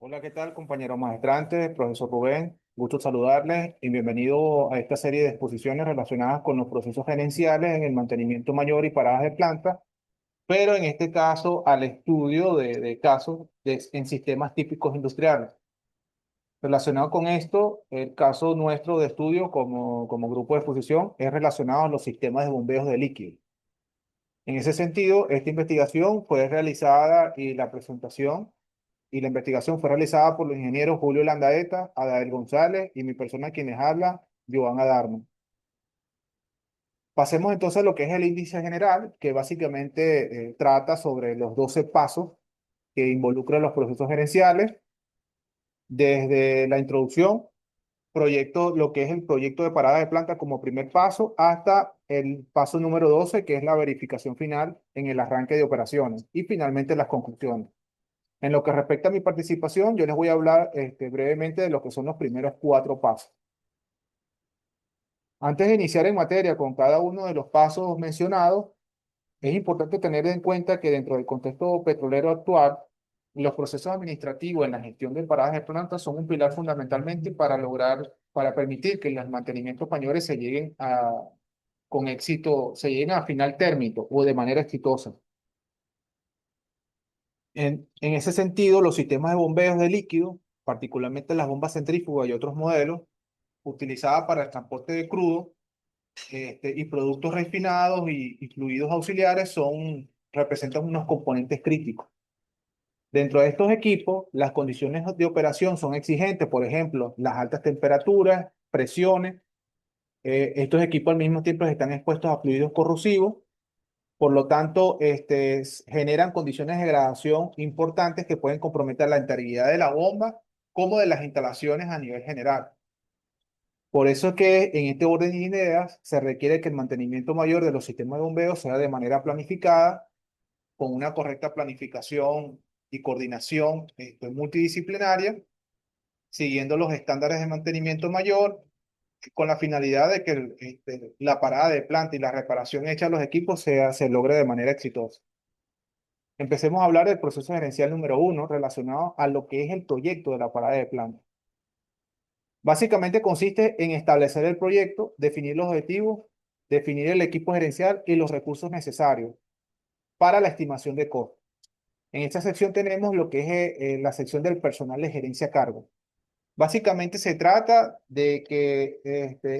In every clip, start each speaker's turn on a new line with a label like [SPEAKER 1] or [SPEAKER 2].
[SPEAKER 1] Hola, ¿qué tal, compañero maestrante, profesor Rubén? Gusto saludarles y bienvenido a esta serie de exposiciones relacionadas con los procesos gerenciales en el mantenimiento mayor y paradas de planta, pero en este caso al estudio de casos en sistemas típicos industriales. Relacionado con esto, el caso nuestro de estudio como grupo de exposición es relacionado a los sistemas de bombeos de líquido. En ese sentido, esta investigación fue realizada y la investigación fue realizada por los ingenieros Julio Landaeta, Adael González y mi persona quienes habla, Joan Adarno. Pasemos entonces a lo que es el índice general, que básicamente trata sobre los 12 pasos que involucran los procesos gerenciales, desde la introducción, lo que es el proyecto de parada de planta como primer paso, hasta el paso número 12, que es la verificación final en el arranque de operaciones y finalmente las conclusiones. En lo que respecta a mi participación, yo les voy a hablar brevemente de lo que son los primeros 4 pasos. Antes de iniciar en materia con cada uno de los pasos mencionados, es importante tener en cuenta que dentro del contexto petrolero actual, los procesos administrativos en la gestión de paradas de plantas son un pilar fundamentalmente para permitir que los mantenimientos mayores con éxito, se lleguen a final término o de manera exitosa. En ese sentido, los sistemas de bombeos de líquido, particularmente las bombas centrífugas y otros modelos, utilizadas para el transporte de crudo y productos refinados y fluidos auxiliares, representan unos componentes críticos. Dentro de estos equipos, las condiciones de operación son exigentes, por ejemplo, las altas temperaturas, presiones. Estos equipos al mismo tiempo están expuestos a fluidos corrosivos. Por lo tanto, generan condiciones de degradación importantes que pueden comprometer la integridad de la bomba como de las instalaciones a nivel general. Por eso es que en este orden de ideas se requiere que el mantenimiento mayor de los sistemas de bombeo sea de manera planificada, con una correcta planificación y coordinación multidisciplinaria, siguiendo los estándares de mantenimiento mayor, con la finalidad de que la parada de planta y la reparación hecha a los equipos se logre de manera exitosa. Empecemos a hablar del proceso gerencial número 1 relacionado a lo que es el proyecto de la parada de planta. Básicamente consiste en establecer el proyecto, definir los objetivos, definir el equipo gerencial y los recursos necesarios para la estimación de costos. En esta sección tenemos lo que es la sección del personal de gerencia a cargo. Básicamente se trata de que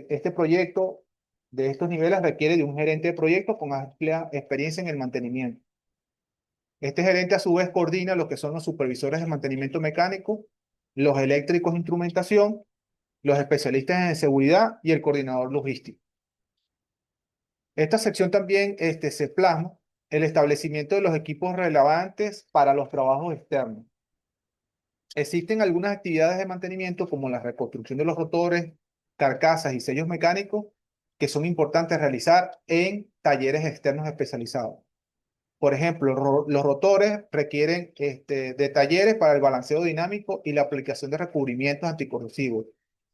[SPEAKER 1] este proyecto de estos niveles requiere de un gerente de proyecto con amplia experiencia en el mantenimiento. Este gerente a su vez coordina lo que son los supervisores de mantenimiento mecánico, los eléctricos de instrumentación, los especialistas en seguridad y el coordinador logístico. Esta sección también se plasma el establecimiento de los equipos relevantes para los trabajos externos. Existen algunas actividades de mantenimiento como la reconstrucción de los rotores, carcasas y sellos mecánicos que son importantes realizar en talleres externos especializados. Por ejemplo, los rotores requieren de talleres para el balanceo dinámico y la aplicación de recubrimientos anticorrosivos.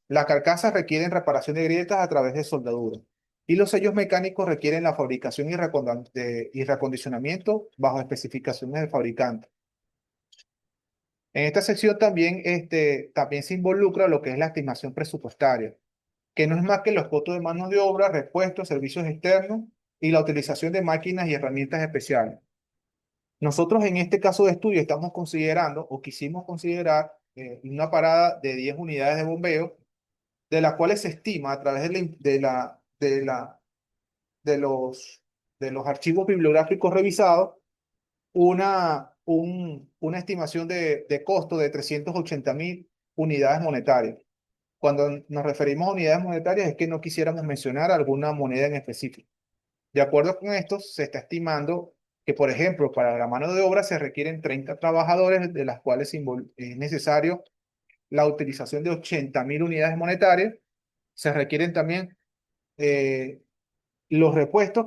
[SPEAKER 1] Las carcasas requieren reparación de grietas a través de soldadura. Y los sellos mecánicos requieren la fabricación y recondicionamiento bajo especificaciones del fabricante. En esta sección también se involucra lo que es la estimación presupuestaria, que no es más que los costos de mano de obra, repuestos, servicios externos y la utilización de máquinas y herramientas especiales. Nosotros en este caso de estudio estamos considerando o quisimos considerar una parada de 10 unidades de bombeo, de las cuales se estima a través de los archivos bibliográficos revisados una estimación de costo de 380.000 unidades monetarias. Cuando nos referimos a unidades monetarias es que no quisiéramos mencionar alguna moneda en específico. De acuerdo con esto, se está estimando que, por ejemplo, para la mano de obra se requieren 30 trabajadores, de las cuales es necesario la utilización de 80.000 unidades monetarias. Se requieren también eh, los repuestos,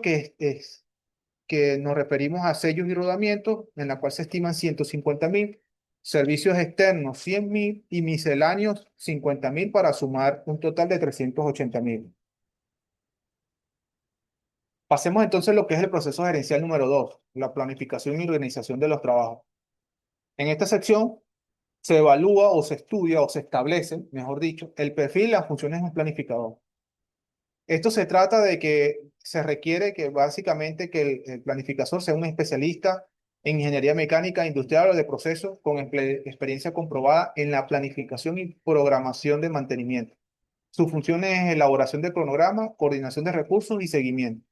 [SPEAKER 1] que nos referimos a sellos y rodamientos, en la cual se estiman 150.000, servicios externos 100.000 y misceláneos 50.000 para sumar un total de 380.000. Pasemos entonces a lo que es el proceso gerencial número 2, la planificación y organización de los trabajos. En esta sección se evalúa o se estudia o se establece, mejor dicho, el perfil y las funciones de un planificador. Esto se trata de que se requiere que básicamente que el planificador sea un especialista en ingeniería mecánica industrial o de procesos con experiencia comprobada en la planificación y programación de mantenimiento. Su función es elaboración de cronograma, coordinación de recursos y seguimiento.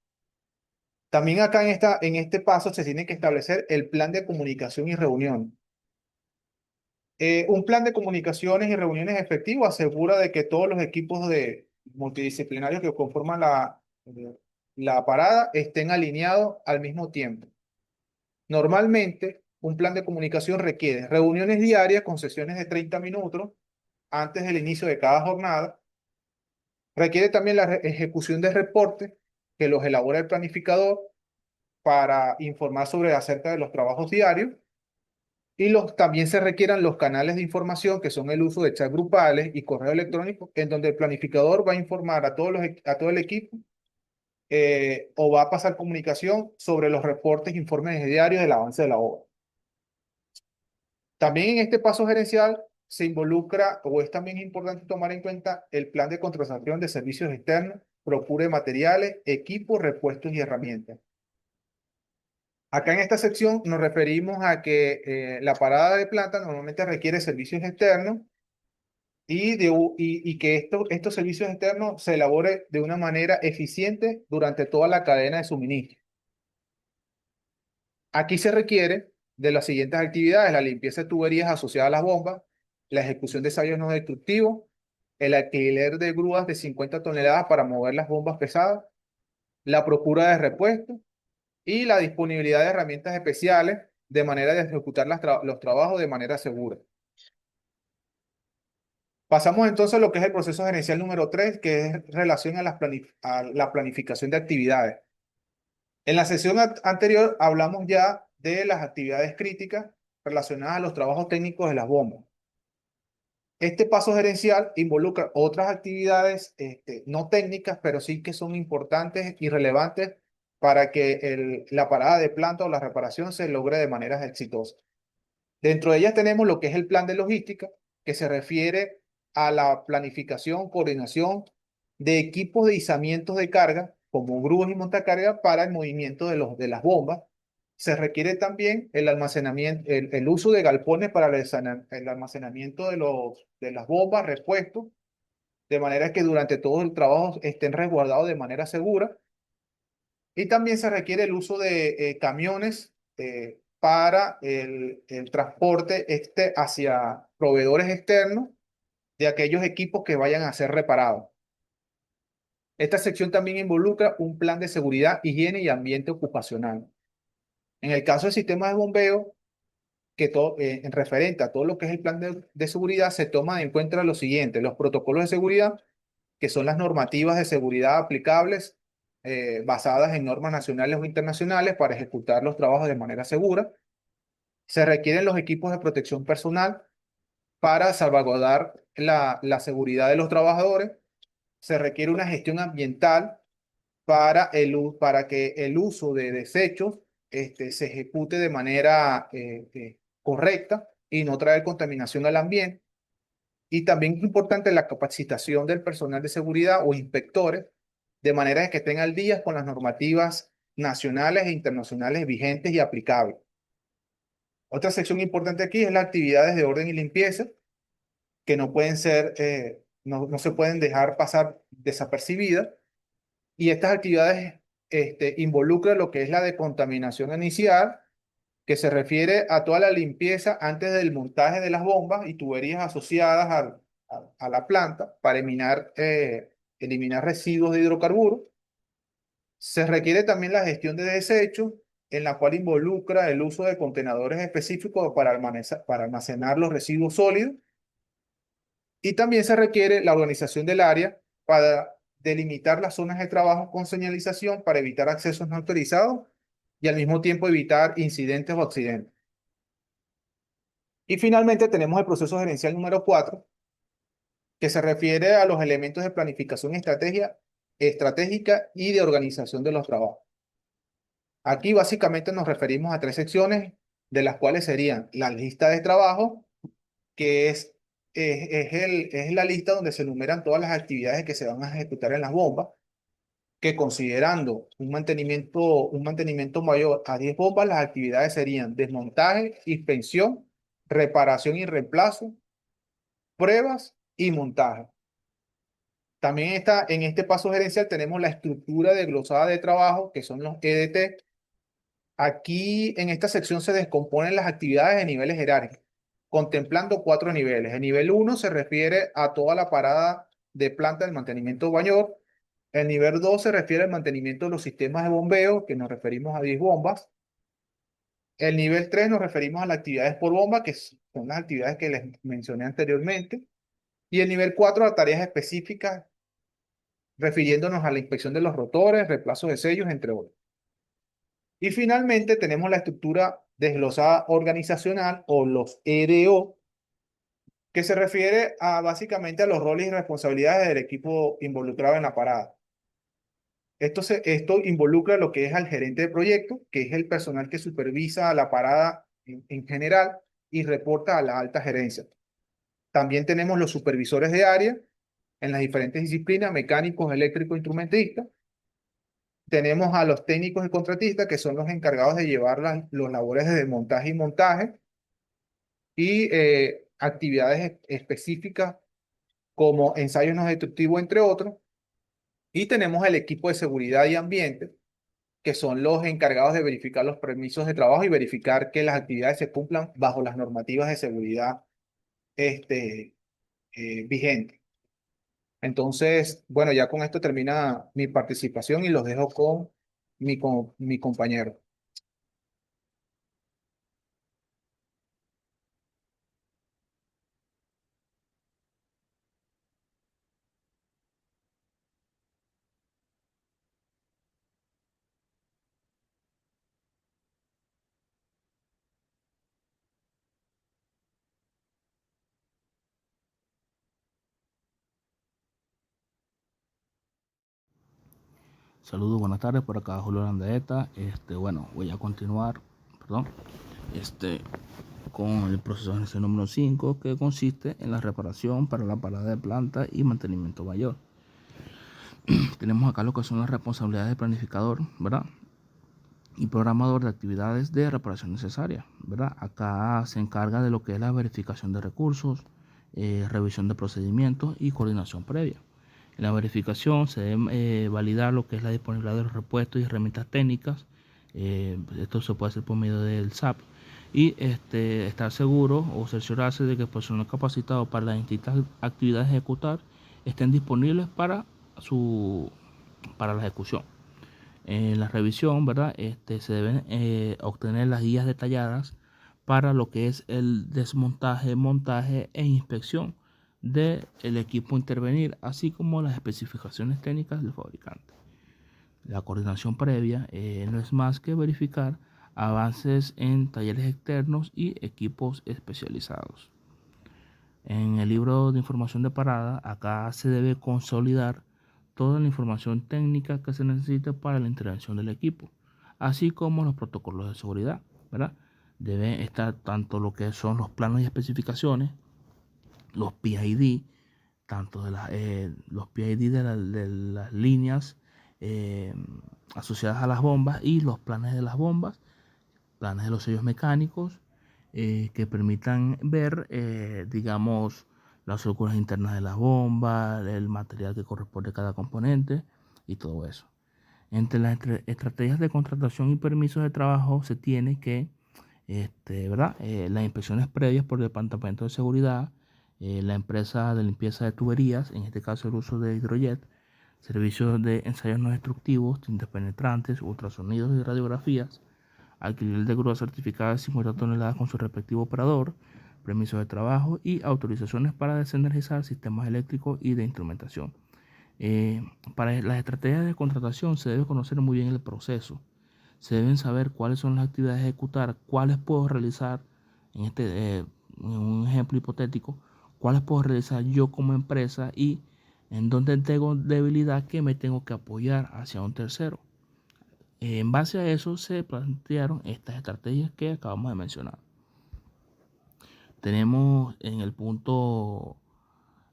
[SPEAKER 1] También acá en este paso se tiene que establecer el plan de comunicación y reunión. Un plan de comunicaciones y reuniones efectivo asegura de que todos los equipos multidisciplinarios que conforman la parada estén alineados al mismo tiempo. Normalmente, un plan de comunicación requiere reuniones diarias con sesiones de 30 minutos antes del inicio de cada jornada. Requiere también la ejecución de reportes que los elabora el planificador para informar acerca de los trabajos diarios. Y también se requieran los canales de información, que son el uso de chats grupales y correo electrónico, en donde el planificador va a informar a todo el equipo o va a pasar comunicación sobre los reportes e informes diarios del avance de la obra. También en este paso gerencial se involucra, o es también importante tomar en cuenta, el plan de contratación de servicios externos, procura de materiales, equipos, repuestos y herramientas. Acá en esta sección nos referimos a que la parada de planta normalmente requiere servicios externos y que estos servicios externos se elaboren de una manera eficiente durante toda la cadena de suministro. Aquí se requiere de las siguientes actividades: la limpieza de tuberías asociadas a las bombas, la ejecución de ensayos no destructivos, el alquiler de grúas de 50 toneladas para mover las bombas pesadas, la procura de repuestos y la disponibilidad de herramientas especiales de manera de ejecutar los trabajos de manera segura. Pasamos entonces a lo que es el proceso gerencial número 3, que es relación a la planificación de actividades. En la sesión anterior hablamos ya de las actividades críticas relacionadas a los trabajos técnicos de las bombas. Este paso gerencial involucra otras actividades no técnicas, pero sí que son importantes y relevantes para que la parada de planta o la reparación se logre de manera exitosa. Dentro de ellas tenemos lo que es el plan de logística, que se refiere a la planificación, coordinación de equipos de izamientos de carga, como grúas y montacargas, para el movimiento de las bombas. Se requiere también el almacenamiento, el uso de galpones para el almacenamiento de las bombas, repuestos, de manera que durante todo el trabajo estén resguardados de manera segura. Y también se requiere el uso de camiones para el transporte hacia proveedores externos de aquellos equipos que vayan a ser reparados. Esta sección también involucra un plan de seguridad, higiene y ambiente ocupacional. En el caso del sistema de bombeo, en referente a todo lo que es el plan de seguridad, se toma en cuenta lo siguiente: los protocolos de seguridad, que son las normativas de seguridad aplicables basadas en normas nacionales o internacionales para ejecutar los trabajos de manera segura. Se requieren los equipos de protección personal para salvaguardar la seguridad de los trabajadores. Se requiere una gestión ambiental para que el uso de desechos se ejecute de manera correcta y no traer contaminación al ambiente. Y también es importante la capacitación del personal de seguridad o inspectores, de manera que estén al día con las normativas nacionales e internacionales vigentes y aplicables. Otra sección importante aquí es las actividades de orden y limpieza, que no pueden ser, no se pueden dejar pasar desapercibidas. Y estas actividades involucran lo que es la decontaminación inicial, que se refiere a toda la limpieza antes del montaje de las bombas y tuberías asociadas a la planta para eliminar residuos de hidrocarburos. Se requiere también la gestión de desechos, en la cual involucra el uso de contenedores específicos para almacenar los residuos sólidos. Y también se requiere la organización del área para delimitar las zonas de trabajo con señalización para evitar accesos no autorizados y al mismo tiempo evitar incidentes o accidentes. Y finalmente tenemos el proceso gerencial número 4, que se refiere a los elementos de planificación estratégica y de organización de los trabajos. Aquí básicamente nos referimos a tres secciones, de las cuales serían la lista de trabajo, que es la lista donde se enumeran todas las actividades que se van a ejecutar en las bombas, que considerando un mantenimiento mayor a 10 bombas, las actividades serían desmontaje, inspección, reparación y reemplazo, pruebas y montaje. También está en este paso gerencial tenemos la estructura desglosada de trabajo, que son los EDT. Aquí en esta sección se descomponen las actividades de niveles jerárquicos, contemplando 4 niveles. El nivel 1 se refiere a toda la parada de planta del mantenimiento mayor. El nivel 2 se refiere al mantenimiento de los sistemas de bombeo, que nos referimos a 10 bombas. El nivel 3 nos referimos a las actividades por bomba, que son las actividades que les mencioné anteriormente. Y el nivel 4 a tareas específicas, refiriéndonos a la inspección de los rotores, reemplazo de sellos, entre otros. Y finalmente tenemos la estructura desglosada organizacional o los EDO, que se refiere a básicamente a los roles y responsabilidades del equipo involucrado en la parada. Esto involucra lo que es al gerente de proyecto, que es el personal que supervisa la parada en general y reporta a la alta gerencia. También tenemos los supervisores de área en las diferentes disciplinas, mecánicos, eléctricos, instrumentistas. Tenemos a los técnicos y contratistas, que son los encargados de llevar los labores de desmontaje y montaje y actividades específicas como ensayos no destructivos, entre otros. Y tenemos el equipo de seguridad y ambiente, que son los encargados de verificar los permisos de trabajo y verificar que las actividades se cumplan bajo las normativas de seguridad este, vigentes. Entonces, bueno, ya con esto termina mi participación y los dejo con mi compañero.
[SPEAKER 2] Saludos, buenas tardes, por acá Julio Landaeta. Bueno, voy a continuar, perdón, este, con el proceso de gestión número 5, que consiste en la reparación para la parada de planta y mantenimiento mayor. Tenemos acá lo que son las responsabilidades de planificador, ¿verdad? Y programador de actividades de reparación necesarias, ¿verdad? Acá se encarga de lo que es la verificación de recursos, revisión de procedimientos y coordinación previa. En la verificación se debe validar lo que es la disponibilidad de los repuestos y herramientas técnicas. Esto se puede hacer por medio del SAP. Y estar seguro o cerciorarse de que el personal capacitado para las distintas actividades a ejecutar estén disponibles para la ejecución. En la revisión, ¿verdad? Se deben obtener las guías detalladas para lo que es el desmontaje, montaje e inspección del equipo a intervenir, así como las especificaciones técnicas del fabricante. La coordinación previa no es más que verificar avances en talleres externos y equipos especializados. En el libro de información de parada, acá se debe consolidar toda la información técnica que se necesite para la intervención del equipo, así como los protocolos de seguridad, ¿verdad? Debe estar tanto lo que son los planos y especificaciones, los PID, tanto los PID de las líneas eh, asociadas a las bombas y los planes de las bombas, planes de los sellos mecánicos, que permitan ver, digamos, las estructuras internas de las bombas, el material que corresponde a cada componente y todo eso. Entre las estrategias de contratación y permisos de trabajo se tiene que, ¿verdad? Las inspecciones previas por el Departamento de Seguridad, la empresa de limpieza de tuberías, en este caso el uso de hidrojet, servicios de ensayos no destructivos, tintes penetrantes, ultrasonidos y radiografías, alquiler de grúas certificadas de 50 toneladas con su respectivo operador, permisos de trabajo y autorizaciones para desenergizar sistemas eléctricos y de instrumentación. Para las estrategias de contratación se debe conocer muy bien el proceso. Se deben saber cuáles son las actividades a ejecutar, cuáles puedo realizar, en un ejemplo hipotético, cuáles puedo realizar yo como empresa y en dónde tengo debilidad que me tengo que apoyar hacia un tercero. En base a eso se plantearon estas estrategias que acabamos de mencionar. Tenemos en el punto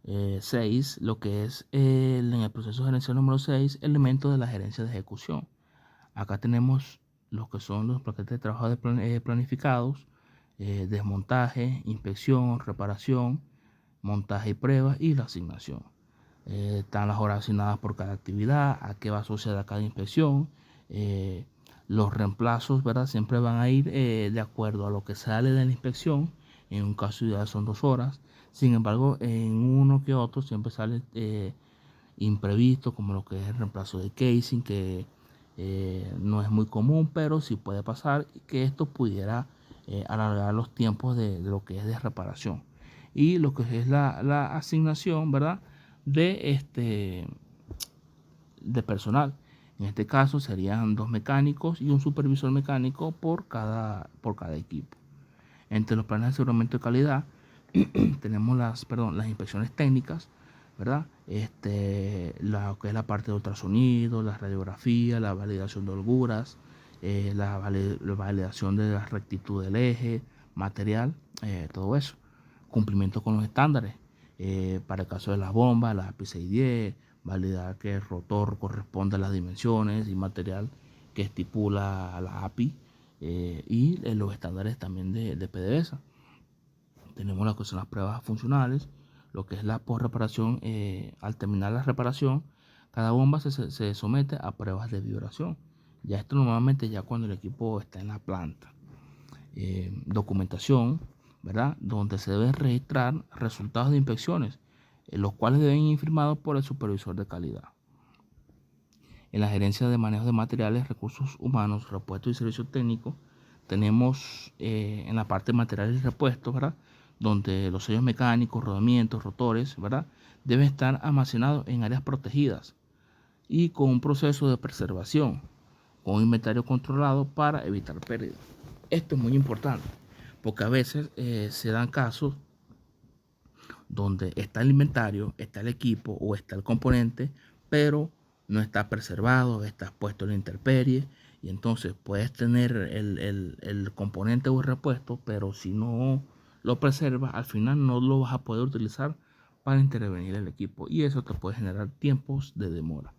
[SPEAKER 2] 6, lo que es en el proceso gerencial número 6, elementos de la gerencia de ejecución. Acá tenemos los que son los paquetes de trabajo planificados, desmontaje, inspección, reparación, montaje y pruebas y la asignación. Están las horas asignadas por cada actividad, a qué va asociada cada inspección. Los reemplazos, ¿verdad? Siempre van a ir de acuerdo a lo que sale de la inspección. En un caso ideal son 2 horas. Sin embargo, en uno que otro siempre sale imprevisto, como lo que es el reemplazo de casing, que no es muy común, pero sí puede pasar que esto pudiera alargar los tiempos de lo que es de reparación. Y lo que es la asignación, ¿verdad? De personal. En este caso serían 2 mecánicos y un supervisor mecánico por cada equipo. Entre los planes de aseguramiento de calidad tenemos las inspecciones técnicas, ¿verdad? Lo que es la parte de ultrasonido, la radiografía, la validación de holguras, la validación de la rectitud del eje, material, todo eso. Cumplimiento con los estándares. Para el caso de las bombas, la API 610, validar que el rotor corresponde a las dimensiones y material que estipula la API, y los estándares también de PDVSA. Tenemos lo que son las pruebas funcionales, lo que es la post-reparación. Al terminar la reparación, cada bomba se somete a pruebas de vibración. Ya esto normalmente ya cuando el equipo está en la planta. Documentación, ¿verdad? Donde se deben registrar resultados de inspecciones, los cuales deben ir firmados por el supervisor de calidad. En la gerencia de manejo de materiales, recursos humanos, repuestos y servicios técnicos, tenemos en la parte de materiales y repuestos, ¿verdad? Donde los sellos mecánicos, rodamientos, rotores, ¿verdad? Deben estar almacenados en áreas protegidas y con un proceso de preservación, con un inventario controlado para evitar pérdidas. Esto es muy importante, porque a veces se dan casos donde está el inventario, está el equipo o está el componente, pero no está preservado, está expuesto a la intemperie, y entonces puedes tener el componente o el repuesto, pero si no lo preservas, al final no lo vas a poder utilizar para intervenir el equipo, y eso te puede generar tiempos de demora,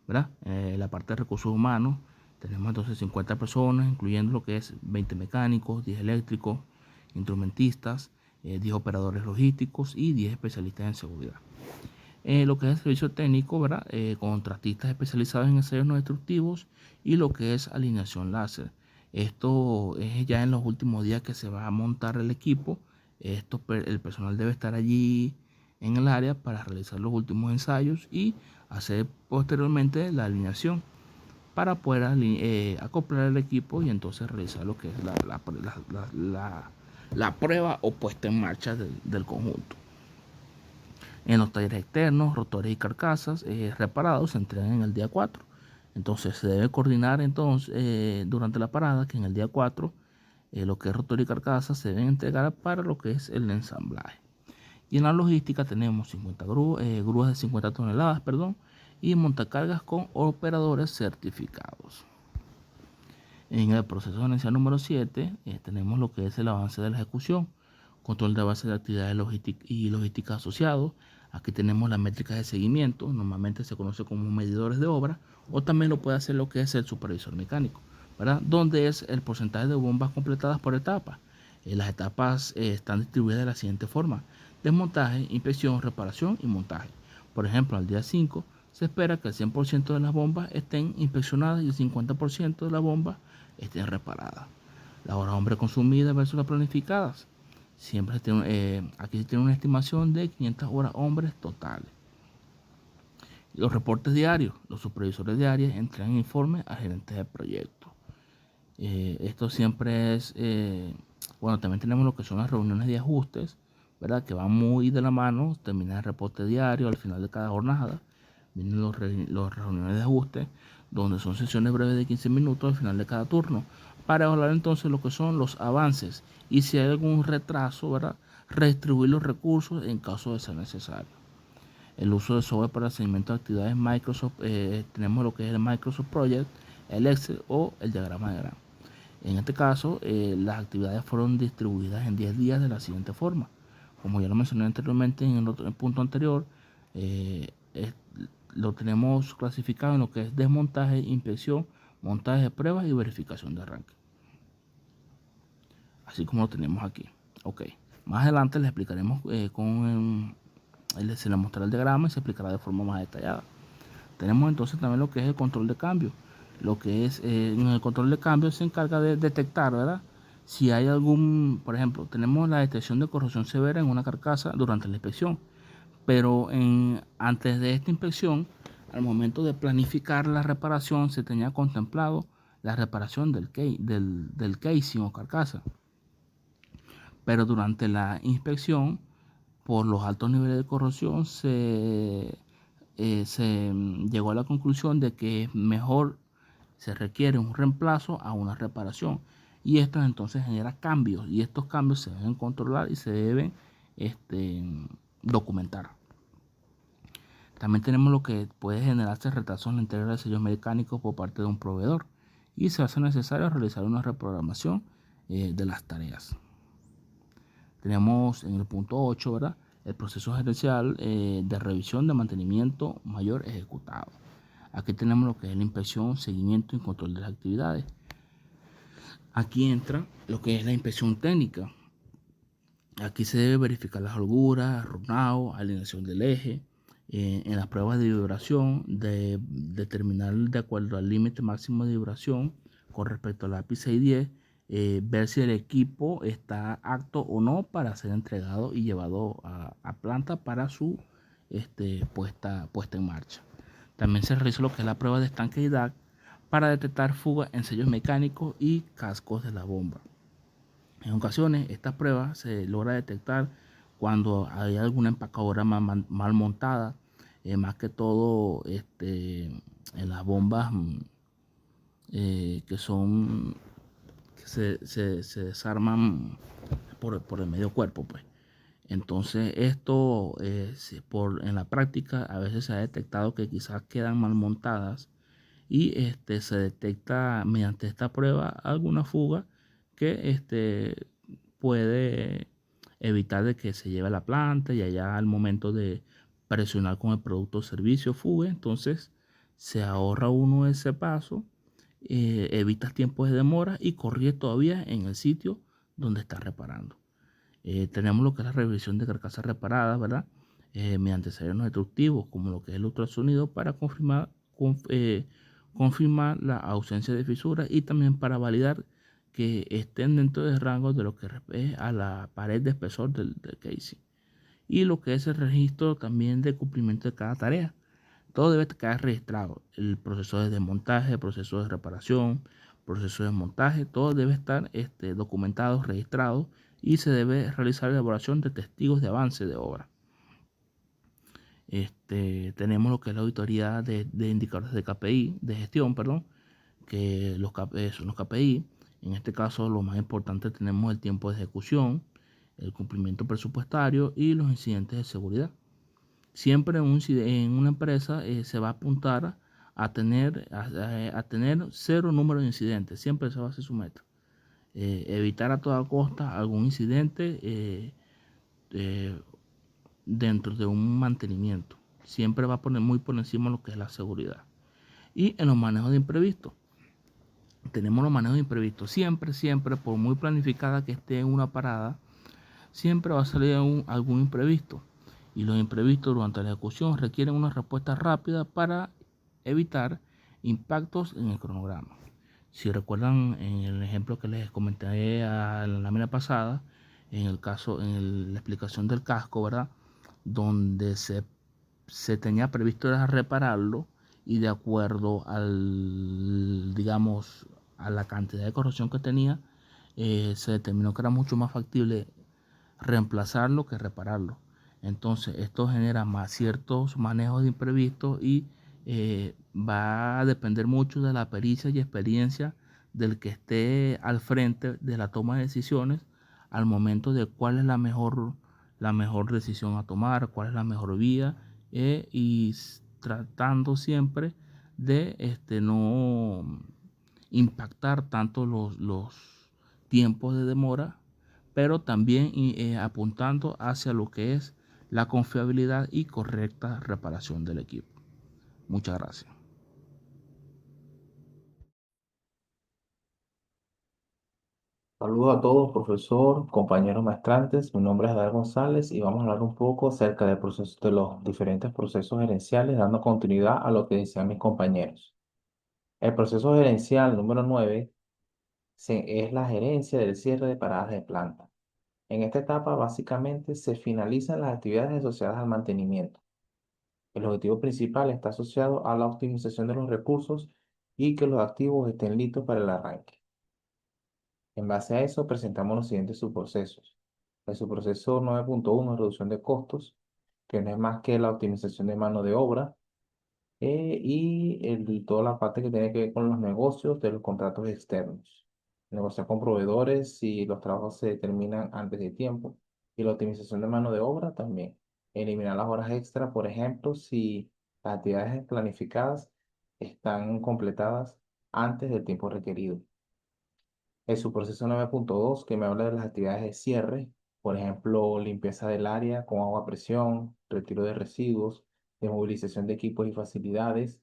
[SPEAKER 2] ¿verdad? La parte de recursos humanos, tenemos entonces 50 personas, incluyendo lo que es 20 mecánicos, 10 eléctricos, instrumentistas, 10 operadores logísticos y 10 especialistas en seguridad. Lo que es el servicio técnico, ¿verdad? Contratistas especializados en ensayos no destructivos y lo que es alineación láser. Esto es ya en los últimos días que se va a montar el equipo. El personal debe estar allí en el área para realizar los últimos ensayos y hacer posteriormente la alineación para poder acoplar el equipo y entonces realizar lo que es la prueba o puesta en marcha del conjunto. En los talleres externos, rotores y carcasas reparados se entregan en el día 4. Entonces se debe coordinar durante la parada que en el día 4 lo que es rotor y carcasas se deben entregar para lo que es el ensamblaje. Y en la logística tenemos 50 grúas de 50 toneladas, y montacargas con operadores certificados. En el proceso gerencial número 7 tenemos lo que es el avance de la ejecución, control de base de actividades y logística asociados. Aquí tenemos las métricas de seguimiento, normalmente se conoce como medidores de obra, o también lo puede hacer lo que es el supervisor mecánico, ¿verdad? Donde es el porcentaje de bombas completadas por etapas. Las etapas están distribuidas de la siguiente forma: desmontaje, inspección, reparación y montaje. Por ejemplo, al día 5 se espera que el 100% de las bombas estén inspeccionadas y el 50% de las bombas estén reparadas. La hora hombre consumida versus las planificadas. Aquí se tiene una estimación de 500 horas hombres totales. Los reportes diarios. Los supervisores de áreas entregan informes al gerente de proyecto. Esto siempre es, bueno, también tenemos lo que son las reuniones de ajustes, ¿verdad? Que van muy de la mano. Termina el reporte diario al final de cada jornada. Vienen los reuniones de ajuste, donde son sesiones breves de 15 minutos al final de cada turno, para evaluar entonces lo que son los avances y si hay algún retraso, ¿verdad? Redistribuir los recursos en caso de ser necesario. El uso de software para el seguimiento de actividades Microsoft, tenemos lo que es el Microsoft Project, el Excel o el diagrama de Gantt. En este caso, las actividades fueron distribuidas en 10 días de la siguiente forma. Como ya lo mencioné anteriormente en el punto anterior, lo tenemos clasificado en lo que es desmontaje, inspección, montaje de pruebas y verificación de arranque. Así como lo tenemos aquí. Ok. Más adelante les explicaremos se les mostrará el diagrama y se explicará de forma más detallada. Tenemos entonces también lo que es el control de cambio. Lo que es en el control de cambio se encarga de detectar, ¿verdad? Si hay algún, por ejemplo, tenemos la detección de corrosión severa en una carcasa durante la inspección, pero antes de esta inspección, al momento de planificar la reparación, se tenía contemplado la reparación del casing o carcasa. Pero durante la inspección, por los altos niveles de corrosión, se llegó a la conclusión de que mejor se requiere un reemplazo a una reparación. Y esto entonces genera cambios. Y estos cambios se deben controlar y se deben documentar. También tenemos lo que puede generarse retraso en la entrega de sellos mecánicos por parte de un proveedor. Y se hace necesario realizar una reprogramación de las tareas. Tenemos en el punto 8, ¿verdad? El proceso gerencial de revisión de mantenimiento mayor ejecutado. Aquí tenemos lo que es la inspección, seguimiento y control de las actividades. Aquí entra lo que es la inspección técnica. Aquí se debe verificar las holguras, runado, alineación del eje. En las pruebas de vibración, de determinar de acuerdo al límite máximo de vibración con respecto al lápiz 610, ver si el equipo está apto o no para ser entregado y llevado a planta para su puesta en marcha. También se realiza lo que es la prueba de estanqueidad para detectar fugas en sellos mecánicos y cascos de la bomba. En ocasiones, esta prueba se logra detectar cuando hay alguna empacadura mal montada, más que todo en las bombas que se desarman por el medio cuerpo, pues. Entonces esto en la práctica a veces se ha detectado que quizás quedan mal montadas y se detecta mediante esta prueba alguna fuga que puede evitar de que se lleve a la planta y allá al momento de presionar con el producto o servicio fugue. Entonces se ahorra uno ese paso, evitas tiempos de demora y corrige todavía en el sitio donde está reparando. Tenemos lo que es la revisión de carcasas reparadas, ¿verdad? Mediante sellos destructivos, como lo que es el ultrasonido, para confirmar la ausencia de fisuras y también para validar que estén dentro del rango de lo que es a la pared de espesor del casing. Y lo que es el registro también de cumplimiento de cada tarea. Todo debe quedar registrado. El proceso de desmontaje, el proceso de reparación, proceso de montaje, todo debe estar documentado, registrado y se debe realizar la elaboración de testigos de avance de obra. Tenemos lo que es la auditoría de indicadores de KPI, de gestión, perdón, que son los KPI. En este caso, lo más importante tenemos el tiempo de ejecución, el cumplimiento presupuestario y los incidentes de seguridad. Siempre en una empresa se va a apuntar a tener cero número de incidentes. Siempre se va a hacer su meta. Evitar a toda costa algún incidente dentro de un mantenimiento. Siempre va a poner muy por encima lo que es la seguridad. Y en los manejos de imprevistos. Tenemos los manejos de imprevistos. Siempre, por muy planificada que esté en una parada, siempre va a salir algún imprevisto. Y los imprevistos durante la ejecución requieren una respuesta rápida para evitar impactos en el cronograma. Si recuerdan en el ejemplo que les comenté en la lámina pasada, en la explicación del casco, ¿verdad? Donde se tenía previsto repararlo y de acuerdo digamos, a la cantidad de corrosión que tenía, se determinó que era mucho más factible reemplazarlo que repararlo. Entonces esto genera más ciertos manejos de imprevistos y va a depender mucho de la pericia y experiencia del que esté al frente de la toma de decisiones al momento de cuál es la mejor decisión a tomar, cuál es la mejor vía y tratando siempre de no impactar tanto los tiempos de demora, pero también apuntando hacia lo que es la confiabilidad y correcta reparación del equipo. Muchas gracias.
[SPEAKER 3] Saludos a todos, profesor, compañeros maestrantes. Mi nombre es Adel González y vamos a hablar un poco acerca del proceso, de los diferentes procesos gerenciales, dando continuidad a lo que decían mis compañeros. El proceso gerencial número 9 es la gerencia del cierre de paradas de planta. En esta etapa, básicamente, se finalizan las actividades asociadas al mantenimiento. El objetivo principal está asociado a la optimización de los recursos y que los activos estén listos para el arranque. En base a eso, presentamos los siguientes subprocesos. El subproceso 9.1, reducción de costos, que no es más que la optimización de mano de obra, toda la parte que tiene que ver con los negocios de los contratos externos. Negociar con proveedores si los trabajos se terminan antes de tiempo. Y la optimización de mano de obra también. Eliminar las horas extra, por ejemplo, si las actividades planificadas están completadas antes del tiempo requerido. El subproceso 9.2 que me habla de las actividades de cierre, por ejemplo, limpieza del área con agua a presión, retiro de residuos, desmovilización de equipos y facilidades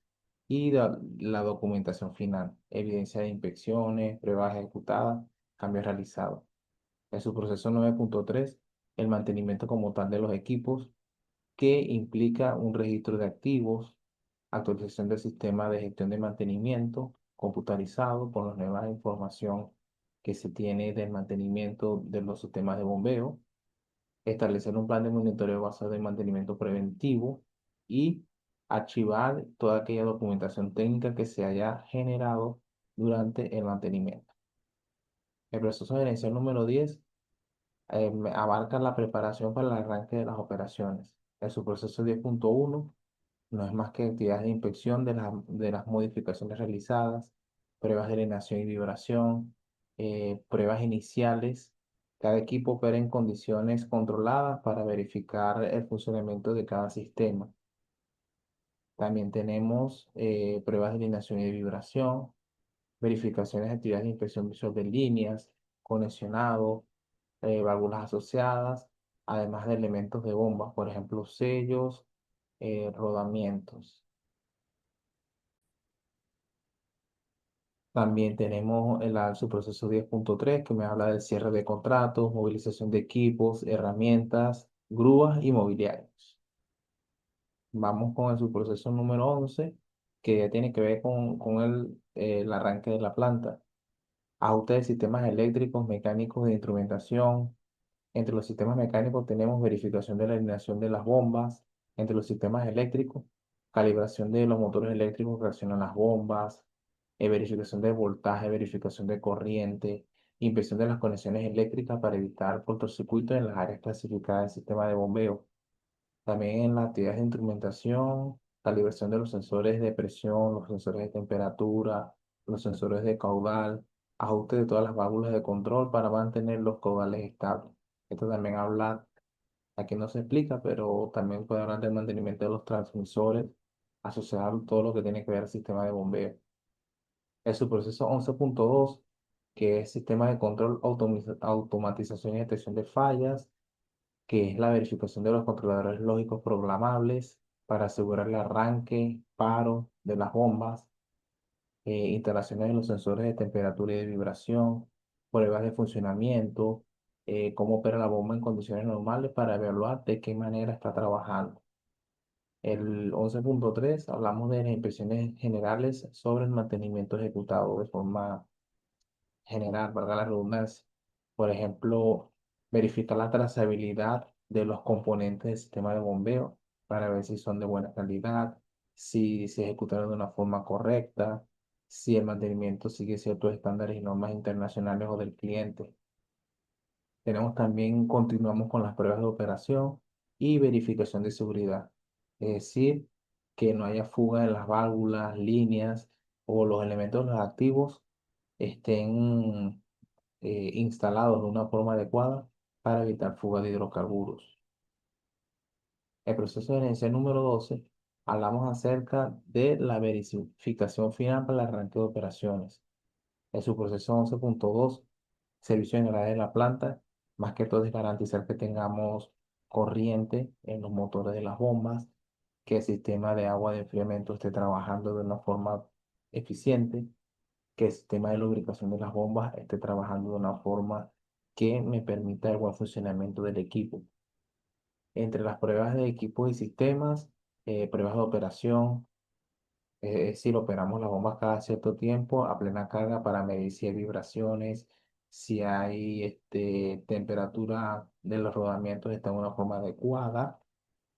[SPEAKER 3] y la documentación final, evidencia de inspecciones, pruebas ejecutadas, cambios realizados. El subproceso 9.3 el mantenimiento como tal de los equipos, que implica un registro de activos, actualización del sistema de gestión de mantenimiento computarizado con la nueva información que se tiene del mantenimiento de los sistemas de bombeo, establecer un plan de monitoreo basado en mantenimiento preventivo y archivar toda aquella documentación técnica que se haya generado durante el mantenimiento. El proceso gerencial número 10 abarca la preparación para el arranque de las operaciones. El subproceso 10.1 no es más que actividades de inspección de las modificaciones realizadas, pruebas de alineación y vibración, pruebas iniciales. Cada equipo opera en condiciones controladas para verificar el funcionamiento de cada sistema. También tenemos pruebas de alineación y de vibración, verificaciones de actividades de inspección visual de líneas, conexionado, válvulas asociadas, además de elementos de bombas, por ejemplo, sellos, rodamientos. También tenemos su proceso 10.3 que me habla del cierre de contratos, movilización de equipos, herramientas, grúas y mobiliarios. Vamos con el subproceso número 11 que ya tiene que ver con el arranque de la planta. Ajuste de sistemas eléctricos, mecánicos de instrumentación. Entre los sistemas mecánicos tenemos verificación de la alineación de las bombas. Entre los sistemas eléctricos, calibración de los motores eléctricos que reaccionan las bombas, verificación de voltaje, verificación de corriente, inspección de las conexiones eléctricas para evitar cortocircuitos en las áreas clasificadas del sistema de bombeo. También en las actividades de instrumentación, calibración de los sensores de presión, los sensores de temperatura, los sensores de caudal, ajuste de todas las válvulas de control para mantener los caudales estables. Esto también habla, aquí no se explica, pero también puede hablar del mantenimiento de los transmisores, asociar todo lo que tiene que ver al sistema de bombeo. El subproceso 11.2 que es sistema de control, automatización y detección de fallas, que es la verificación de los controladores lógicos programables para asegurar el arranque, paro de las bombas, instalaciones de los sensores de temperatura y de vibración, pruebas de funcionamiento, cómo opera la bomba en condiciones normales para evaluar de qué manera está trabajando. El 11.3 hablamos de las inspecciones generales sobre el mantenimiento ejecutado de forma general, valga la redundancia. Por ejemplo, verificar la trazabilidad de los componentes del sistema de bombeo para ver si son de buena calidad, si se ejecutaron de una forma correcta, si el mantenimiento sigue ciertos estándares y normas internacionales o del cliente. Tenemos también, continuamos con las pruebas de operación y verificación de seguridad. Es decir, que no haya fuga en las válvulas, líneas o los elementos activos estén instalados de una forma adecuada para evitar fuga de hidrocarburos. El proceso de gerencia número 12, hablamos acerca de la verificación final para el arranque de operaciones. El subproceso 11.2, servicio general de la planta, más que todo es garantizar que tengamos corriente en los motores de las bombas, que el sistema de agua de enfriamiento esté trabajando de una forma eficiente, que el sistema de lubricación de las bombas esté trabajando de una forma que me permita el buen funcionamiento del equipo. Entre las pruebas de equipos y sistemas, pruebas de operación, es decir, operamos las bombas cada cierto tiempo a plena carga para medir si hay vibraciones, si hay temperatura de los rodamientos está en una forma adecuada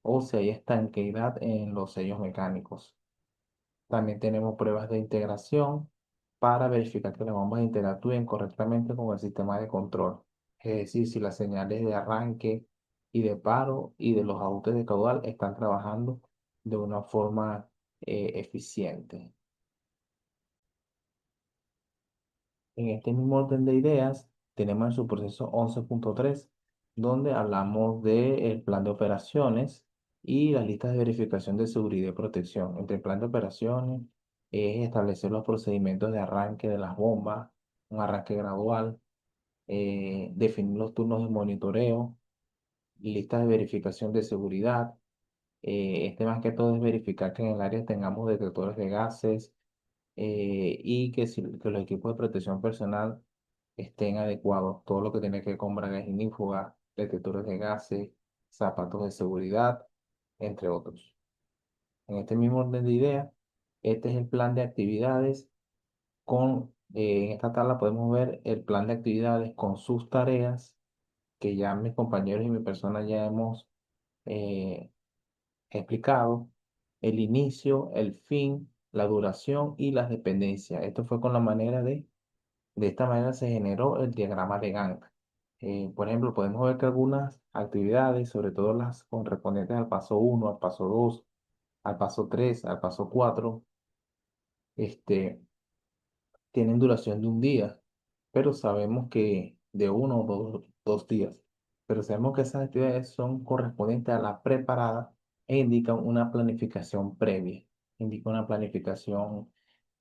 [SPEAKER 3] o si hay estanqueidad en los sellos mecánicos. También tenemos pruebas de integración para verificar que las bombas interactúen correctamente con el sistema de control. Es decir, si las señales de arranque y de paro y de los ajustes de caudal están trabajando de una forma eficiente. En este mismo orden de ideas, tenemos el subproceso 11.3, donde hablamos del plan de operaciones y las listas de verificación de seguridad y protección. Entre el plan de operaciones es establecer los procedimientos de arranque de las bombas, un arranque gradual, definir los turnos de monitoreo, listas de verificación de seguridad. Más que todo es verificar que en el área tengamos detectores de gases, y que los equipos de protección personal estén adecuados. Todo lo que tiene que ver con bragas ignífugas, detectores de gases, zapatos de seguridad, entre otros. En este mismo orden de ideas, este es el plan de actividades en esta tabla podemos ver el plan de actividades con sus tareas que ya mis compañeros y mi persona ya hemos eh, explicado, el inicio, el fin, la duración y las dependencias. Esto fue con la manera de esta manera se generó el diagrama de Gantt. Por ejemplo, podemos ver que algunas actividades, sobre todo las correspondientes al paso 1, al paso 2, al paso 3, al paso 4, este, tienen duración de un día, pero sabemos que de uno o dos días. Pero sabemos que esas actividades son correspondientes a la preparada e indican una planificación previa, indica una planificación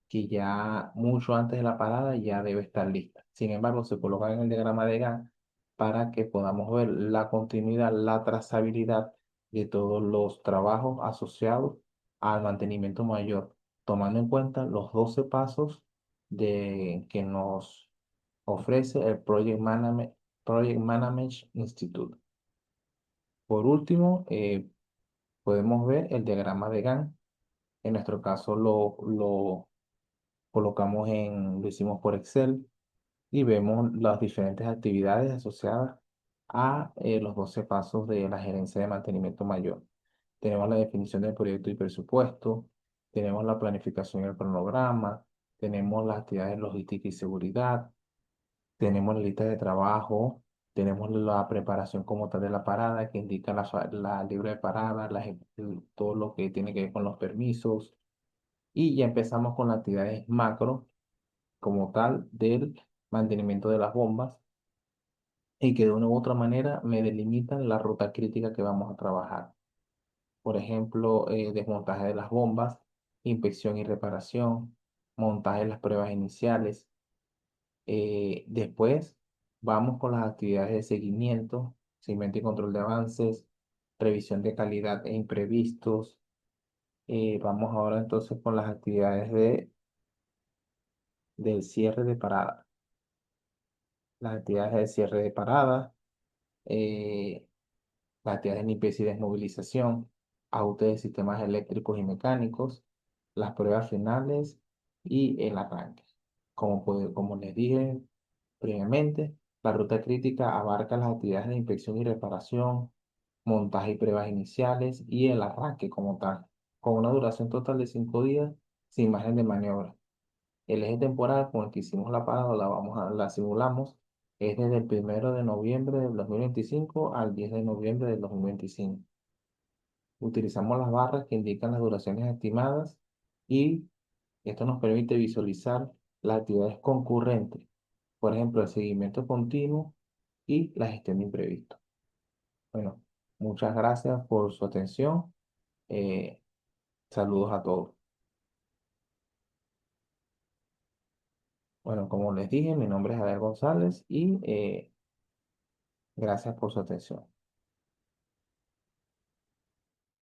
[SPEAKER 3] que ya mucho antes de la parada ya debe estar lista. Sin embargo, se coloca en el diagrama de Gantt para que podamos ver la continuidad, la trazabilidad de todos los trabajos asociados al mantenimiento mayor, tomando en cuenta los 12 pasos que nos ofrece el Project Management Institute. Por último, podemos ver el diagrama de Gantt. En nuestro caso lo colocamos lo hicimos por Excel y vemos las diferentes actividades asociadas a los 12 pasos de la gerencia de mantenimiento mayor. Tenemos la definición del proyecto y presupuesto, tenemos la planificación y el cronograma, tenemos las actividades logística y seguridad, tenemos la lista de trabajo, tenemos la preparación como tal de la parada que indica la libre de parada, todo lo que tiene que ver con los permisos y ya empezamos con las actividades macro como tal del mantenimiento de las bombas y que de una u otra manera me delimitan la ruta crítica que vamos a trabajar. Por ejemplo, desmontaje de las bombas, inspección y reparación, montaje de las pruebas iniciales. Después vamos con las actividades de seguimiento y control de avances, revisión de calidad e imprevistos. Vamos ahora entonces con las actividades del cierre de parada. Las actividades de cierre de parada, eh, las actividades de limpieza y desmovilización, ajuste de sistemas eléctricos y mecánicos, las pruebas finales y el arranque. Como les dije previamente, la ruta crítica abarca las actividades de inspección y reparación, montaje y pruebas iniciales y el arranque como tal, con una duración total de 5 días sin margen de maniobra. El eje temporal con el que hicimos la parada, la simulamos, es desde el 1 de noviembre del 2025 al 10 de noviembre del 2025. Utilizamos las barras que indican las duraciones estimadas y esto nos permite visualizar las actividades concurrentes, por ejemplo, el seguimiento continuo y la gestión de imprevistos. Bueno, muchas gracias por su atención. Eh, Saludos a todos. Bueno, como les dije, mi nombre es Adel González y gracias por su atención.